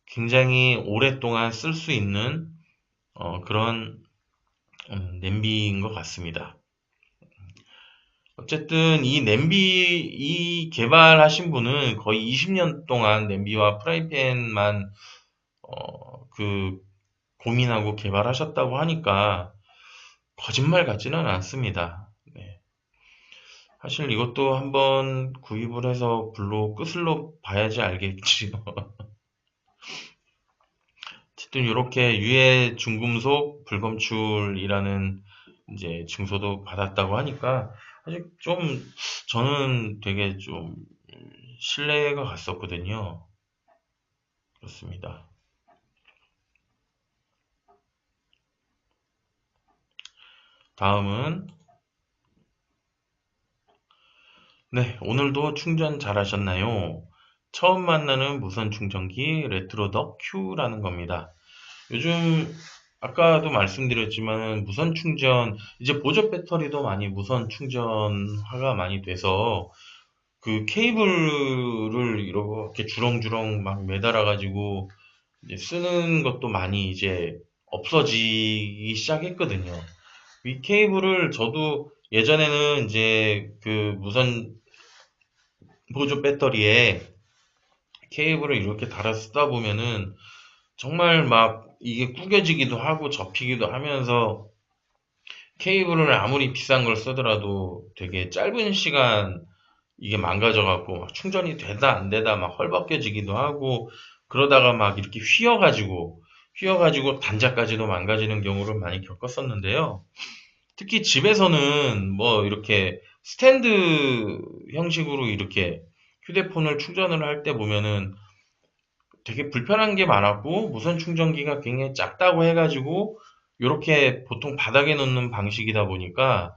Speaker 1: 굉장히 오랫동안 쓸 수 있는 그런 냄비인 것 같습니다. 어쨌든 이 개발하신 분은 거의 20년 동안 냄비와 프라이팬만 그 고민하고 개발하셨다고 하니까 거짓말 같지는 않습니다. 네. 사실 이것도 한번 구입을 해서 불로 끄슬러 봐야지 알겠지요. 어쨌든 이렇게 유해 중금속 불검출이라는 이제 증서도 받았다고 하니까 사실 좀 저는 되게 좀 신뢰가 갔었거든요. 그렇습니다. 다음은 네, 오늘도 충전 잘하셨나요? 처음 만나는 무선 충전기 레트로덕 Q라는 겁니다. 요즘 아까도 말씀드렸지만 무선 충전 이제 보조 배터리도 많이 무선 충전화가 많이 돼서 그 케이블을 이렇게 주렁주렁 막 매달아 가지고 이제 쓰는 것도 많이 이제 없어지기 시작했거든요. 이 케이블을 저도 예전에는 이제 그 무선 보조 배터리에 케이블을 이렇게 달아 쓰다 보면은 정말 막 이게 구겨지기도 하고 접히기도 하면서 케이블을 아무리 비싼 걸 쓰더라도 되게 짧은 시간 이게 망가져 갖고 충전이 되다 안 되다 막 헐벗겨지기도 하고 그러다가 막 이렇게 휘어가지고 단자까지도 망가지는 경우를 많이 겪었었는데요. 특히 집에서는 뭐 이렇게 스탠드 형식으로 이렇게 휴대폰을 충전을 할 때 보면은 되게 불편한 게 많았고 무선 충전기가 굉장히 작다고 해가지고 이렇게 보통 바닥에 놓는 방식이다 보니까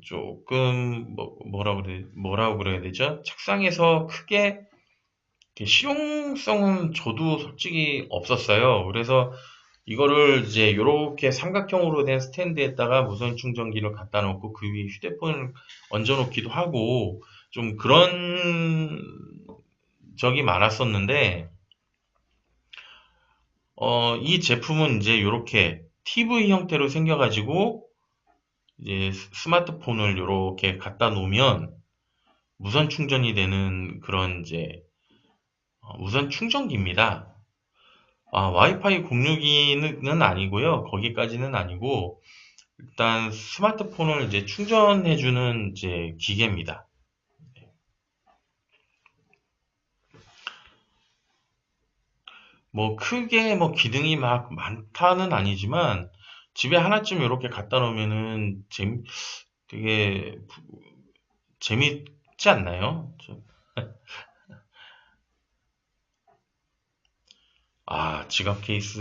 Speaker 1: 조금 뭐라고 그래야 되죠? 책상에서 크게 이렇게 실용성은 저도 솔직히 없었어요. 그래서 이거를 이제 요렇게 삼각형으로 된 스탠드에다가 무선 충전기를 갖다 놓고 그 위에 휴대폰을 얹어 놓기도 하고 좀 그런 적이 많았었는데 이 제품은 이제 요렇게 TV 형태로 생겨가지고 이제 스마트폰을 요렇게 갖다 놓으면 무선 충전이 되는 그런 이제 무선 충전기입니다. 와이파이 공유기는 아니고요. 거기까지는 아니고 일단 스마트폰을 이제 충전해주는 이제 기계입니다. 뭐 크게 뭐 기능이 막 많다는 아니지만 집에 하나쯤 이렇게 갖다 놓으면은 되게 재밌지 않나요? 지갑 케이스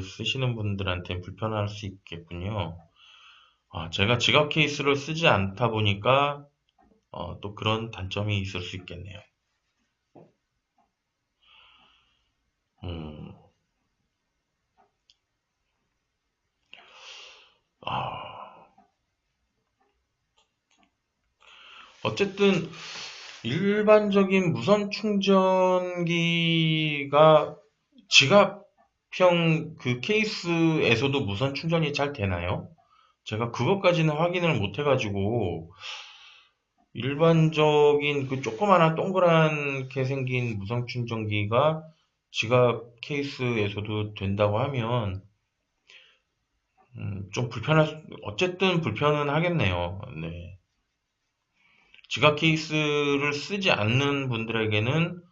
Speaker 1: 쓰시는 분들한테 불편할 수 있겠군요. 제가 지갑 케이스를 쓰지 않다 보니까 또 그런 단점이 있을 수 있겠네요. 음, 아, 어쨌든 일반적인 무선 충전기가 지갑형 그 케이스에서도 무선 충전이 잘 되나요? 제가 그것까지는 확인을 못 해가지고 일반적인 그 조그마한 동그랗게 생긴 무선 충전기가 지갑 케이스에서도 된다고 하면 좀 어쨌든 불편은 하겠네요. 네. 지갑 케이스를 쓰지 않는 분들에게는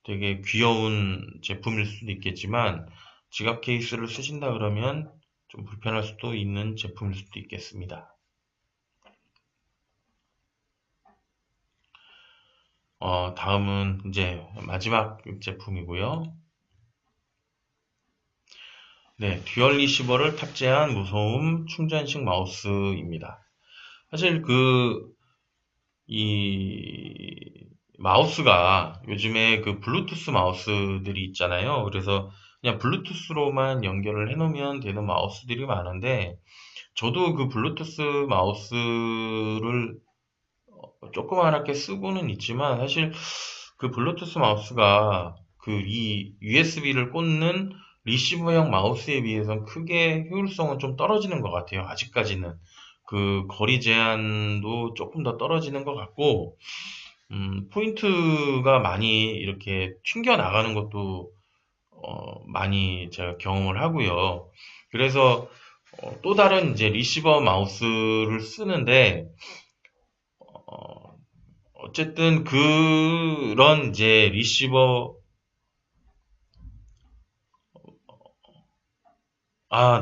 Speaker 1: 되게 귀여운 제품일 수도 있겠지만 지갑 케이스를 쓰신다 그러면 좀 불편할 수도 있는 제품일 수도 있겠습니다. 다음은 이제 마지막 제품이고요. 네, 듀얼 리시버를 탑재한 무소음 충전식 마우스입니다. 사실 이 마우스가 요즘에 그 블루투스 마우스들이 있잖아요. 그래서 그냥 블루투스로만 연결을 해놓으면 되는 마우스들이 많은데, 저도 그 블루투스 마우스를 조그맣게 쓰고는 있지만, 사실 그 블루투스 마우스가 이 USB를 꽂는 리시버형 마우스에 비해서는 크게 효율성은 좀 떨어지는 것 같아요. 아직까지는. 그 거리 제한도 조금 더 떨어지는 것 같고, 포인트가 많이 이렇게 튕겨 나가는 것도 많이 제가 경험을 하고요. 그래서 또 다른 이제 리시버 마우스를 쓰는데 어, 어쨌든 그런 이제 리시버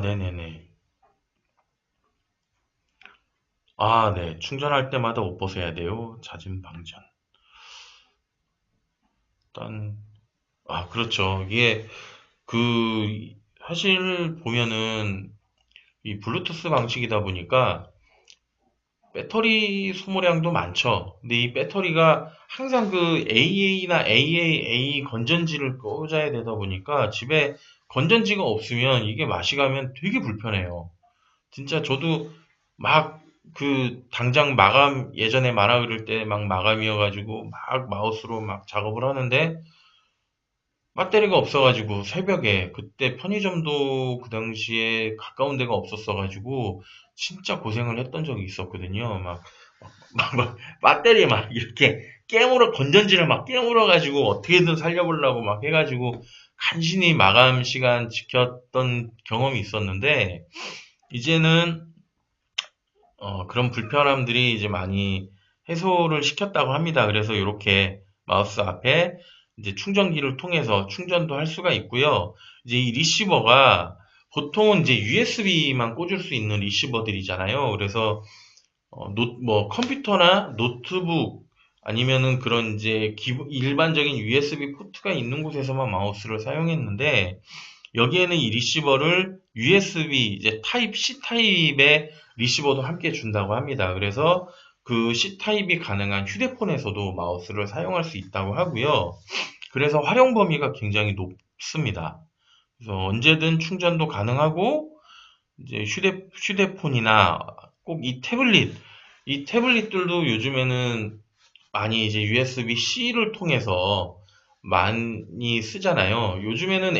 Speaker 1: 네네네. 네. 충전할 때마다 옷 벗어야 돼요. 잦은 방전. 일단 그렇죠. 이게 그 사실 보면은 이 블루투스 방식이다 보니까 배터리 소모량도 많죠. 근데 이 배터리가 항상 그 AA나 AAA 건전지를 꽂아야 되다 보니까 집에 건전지가 없으면 이게 맛이 가면 되게 불편해요. 진짜 저도 막 당장 예전에 만화 그릴 때 막 마감이어가지고 막 마우스로 막 작업을 하는데 배터리가 없어가지고 새벽에 그때 편의점도 그 당시에 가까운 데가 없었어가지고 진짜 고생을 했던 적이 있었거든요. 배터리 막 이렇게 건전지를 막 깨물어가지고 어떻게든 살려보려고 막 해가지고 간신히 마감 시간 지켰던 경험이 있었는데 이제는 그런 불편함들이 이제 많이 해소를 시켰다고 합니다. 그래서 이렇게 마우스 앞에 이제 충전기를 통해서 충전도 할 수가 있고요. 이제 이 리시버가 보통은 이제 USB만 꽂을 수 있는 리시버들이잖아요. 그래서 뭐 컴퓨터나 노트북 아니면은 그런 이제 일반적인 USB 포트가 있는 곳에서만 마우스를 사용했는데 여기에는 이 리시버를 USB 이제 타입 C 타입의 리시버도 함께 준다고 합니다. 그래서 그 C 타입이 가능한 휴대폰에서도 마우스를 사용할 수 있다고 하고요. 그래서 활용 범위가 굉장히 높습니다. 그래서 언제든 충전도 가능하고 이제 휴대폰이나 꼭 이 태블릿들도 요즘에는 많이 이제 USB-C를 통해서 많이 쓰잖아요. 요즘에는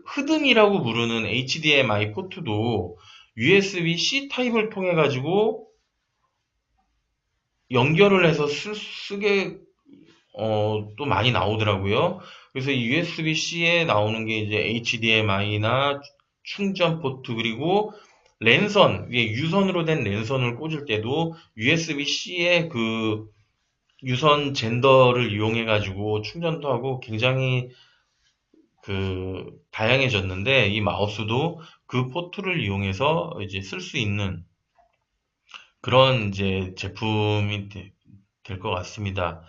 Speaker 1: 흐름이라고 부르는 HDMI 포트도 USB-C 타입을 통해 가지고 연결을 해서 쓰게 또 많이 나오더라고요. 그래서 USB-C에 나오는 게 이제 HDMI나 충전 포트 그리고 위에 유선으로 된 랜선을 꽂을 때도 USB-C에 유선 젠더를 이용해 가지고 충전도 하고 굉장히 다양해졌는데, 이 마우스도 그 포트를 이용해서 이제 쓸 수 있는 그런 이제 제품이 될 것 같습니다.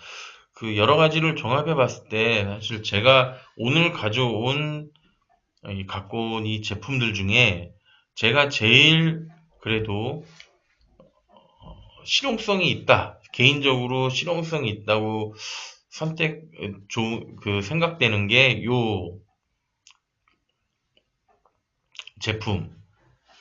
Speaker 1: 그 여러 가지를 종합해 봤을 때 사실 제가 오늘 갖고 온 이 제품들 중에 제가 제일 그래도 실용성이 있다. 개인적으로 실용성이 있다고 생각되는 게 요 제품,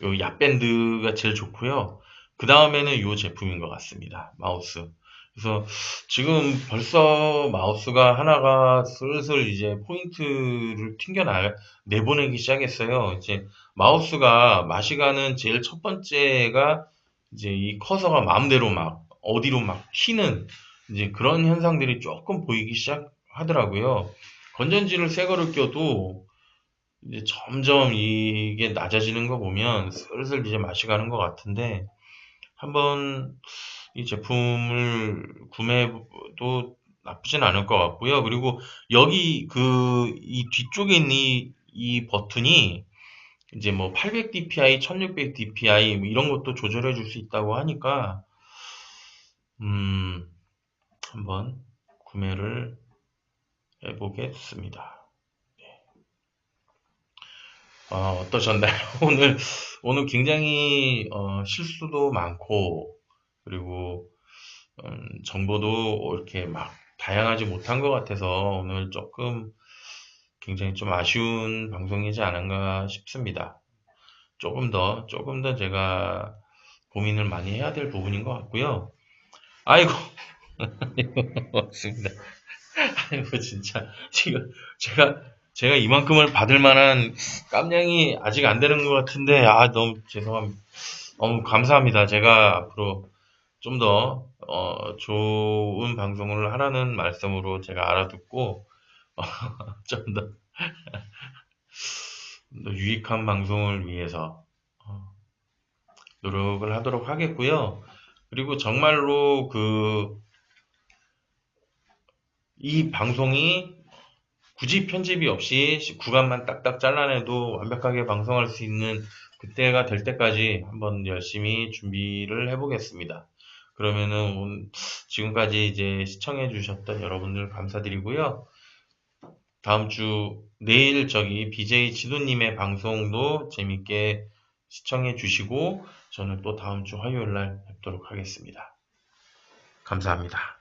Speaker 1: 요 야밴드가 제일 좋고요. 그 다음에는 요 제품인 것 같습니다. 마우스. 그래서 지금 벌써 마우스가 하나가 슬슬 이제 포인트를 내보내기 시작했어요. 이제 마우스가 맛이 가는 제일 첫 번째가 이제 이 커서가 마음대로 막 어디로 막 튀는 이제 그런 현상들이 조금 보이기 시작하더라고요. 건전지를 새 거를 껴도 이제 점점 이게 낮아지는 거 보면 슬슬 이제 맛이 가는 것 같은데 한번 이 제품을 구매해도 나쁘진 않을 것 같고요. 그리고 여기 이 뒤쪽에 있는 이 버튼이 이제 뭐 800dpi, 1600dpi 이런 것도 조절해 줄 수 있다고 하니까 음, 한번 구매를 해보겠습니다. 어떠셨나요? 오늘 굉장히 실수도 많고 그리고 정보도 이렇게 막 다양하지 못한 것 같아서 오늘 조금 굉장히 좀 아쉬운 방송이지 않은가 싶습니다. 조금 더 제가 고민을 많이 해야 될 부분인 것 같고요. 아이고, 맞습니다. 아이고, 진짜. 지금 제가 이만큼을 받을 만한 깜냥이 아직 안 되는 것 같은데, 너무 죄송합니다. 너무 감사합니다. 제가 앞으로 좀 더, 좋은 방송을 하라는 말씀으로 제가 알아듣고, 좀 더 유익한 방송을 위해서 어, 노력을 하도록 하겠고요. 그리고 정말로 이 방송이 굳이 편집이 없이 구간만 딱딱 잘라내도 완벽하게 방송할 수 있는 그때가 될 때까지 한번 열심히 준비를 해보겠습니다. 그러면은 지금까지 이제 시청해 주셨던 여러분들 감사드리고요. 내일 BJ 지도님의 방송도 재밌게 시청해 주시고 저는 또 다음 주 화요일 날 뵙도록 하겠습니다. 감사합니다.